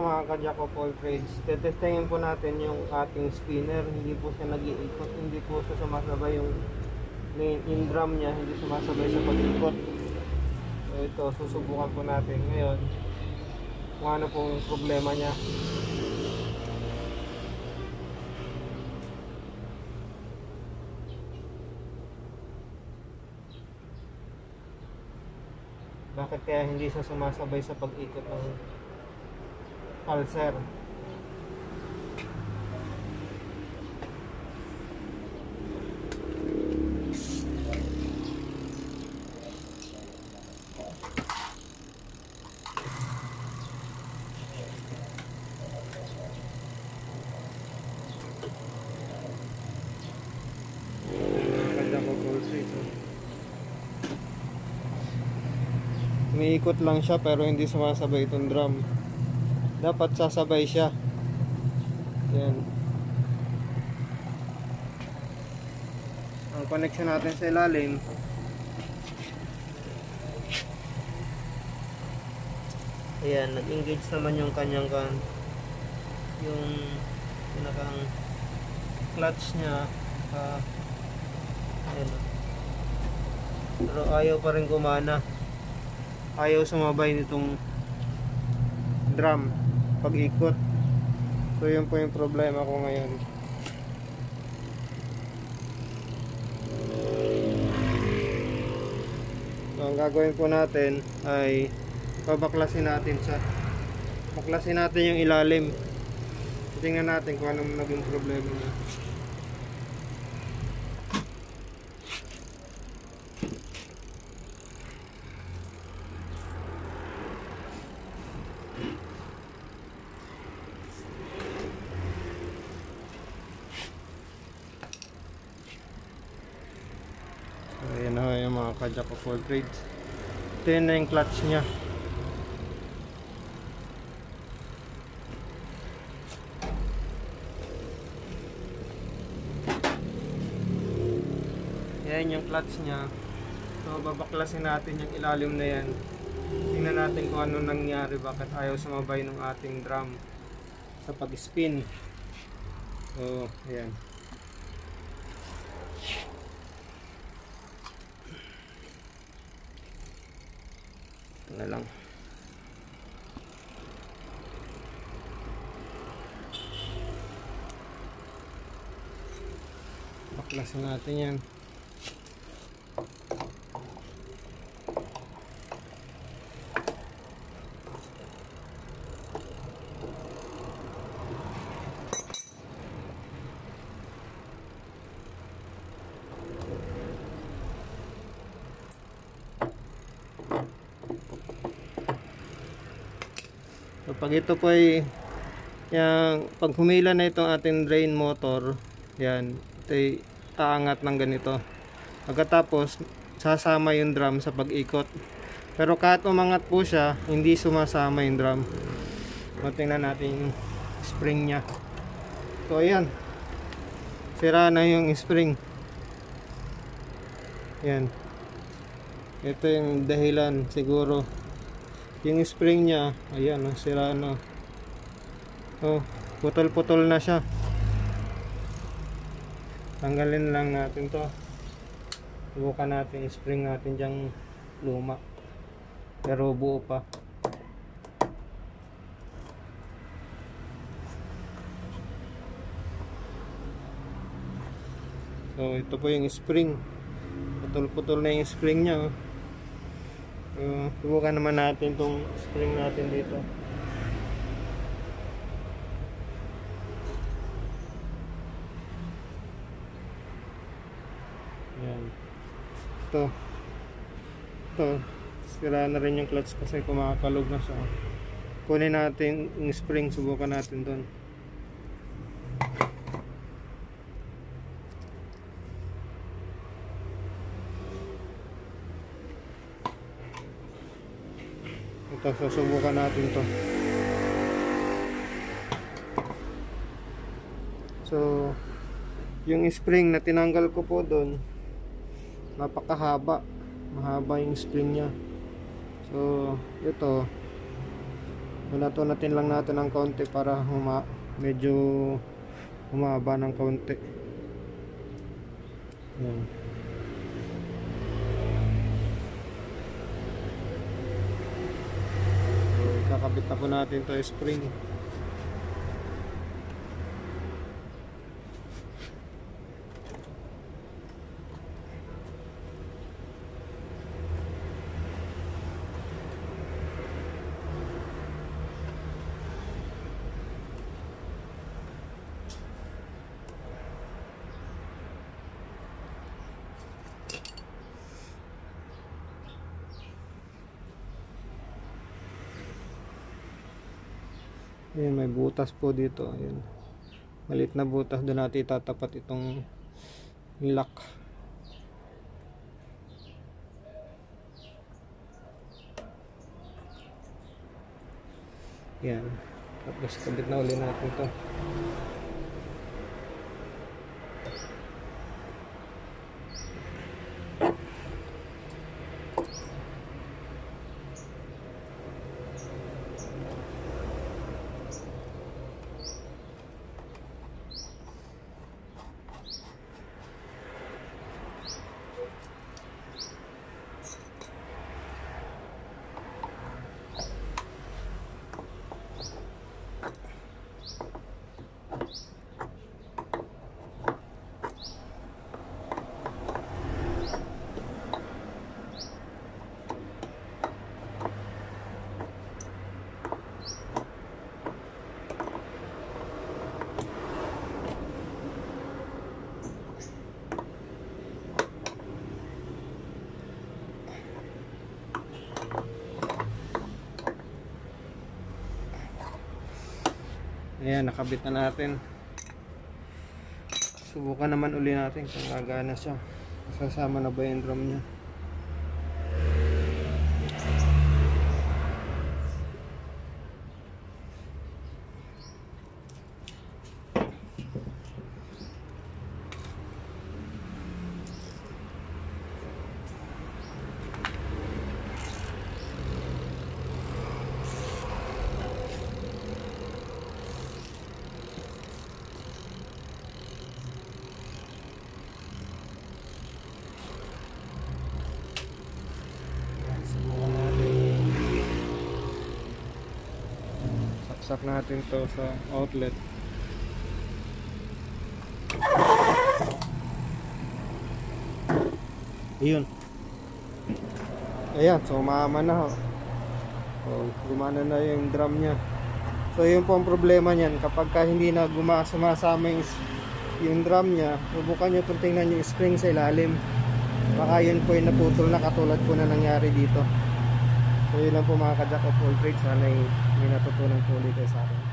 po mga ka-jack of all trades. Tetestingin po natin yung ating spinner. Hindi po siya nag-iikot, hindi po siya sumasabay yung main drum niya, hindi sumasabay sa pag-ikot. So ito, susubukan po natin ngayon kung ano pong problema niya. Bakit kaya hindi siya sumasabay sa pag-ikot ng pulser? Umiikot lang siya pero hindi sumasabay itong drum. Dapat sasabay siya. Yan. Ang connection natin sa ilalim. Ayan, nag-engage naman yung kanyang yung pinakang clutch niya. Ayan. Pero ayaw pa rin gumana. Ayaw sumabay nitong drum pag ikot. So yun po yung problema ko ngayon. So ang gagawin po natin ay baklasin natin yung ilalim. Tingnan natin kung anong naging problema niya. Ayan na yung mga ka-jack of all trades. Ito yun na yung clutch nya. Ayan yung clutch nya. So babaklasin natin yung ilalim na yan. Tingnan natin kung ano nangyari, bakit ayaw sumabay ng ating drum sa pag-spin. So ayan. Na lang. Baklasin natin yan. So pag ito po ay pag humila na itong ating drain motor, yan, ito ay taangat ng ganito. Pagkatapos sasama yung drum sa pag-ikot. Pero kahit umangat po siya, hindi sumasama yung drum. Tingnan natin yung spring nya. So ayan, sira na yung spring. Yan, ito yung dahilan siguro. Yung spring nya, ayan, sira na. Oh, putol-putol na siya. Tanggalin lang natin to. Subukan natin yung spring natin dyang luma. Pero buo pa. So ito po yung spring. Putol-putol na yung spring nya. Subukan naman natin tong spring natin dito. Yan. Ito, sira na rin yung clutch kasi kumakalog na siya. Kunin natin yung spring, subukan natin doon. Ito, susubukan natin to. So yung spring na tinanggal ko po doon, napakahaba, mahaba yung spring nya. So ito, Unat-unatin lang natin ng konti para medyo humaba ng konti. Yan. So, kakabit na po natin to spring. Ayan, may butas po dito. Ayan. Maliit na butas, doon natin itatapat itong lock. Ayan. Tapos kabit na uli natin ito. Ayan, nakabit na natin. Subukan naman uli natin kung gagana siya. Sasama na ba yung drum niya. Saksak natin to sa outlet. Ayun. Ayan, so umama na ho. So, gumana na yung drum nya. So yun po ang problema niyan. Kapag hindi na sumasama yung drum nya, subukan nyo kung tingnan yung spring sa ilalim. Baka yun po yung naputol na, katulad po na nangyari dito. So yun lang po mga ka-jack of all trades. Sana may natutunan po ulit sa akin.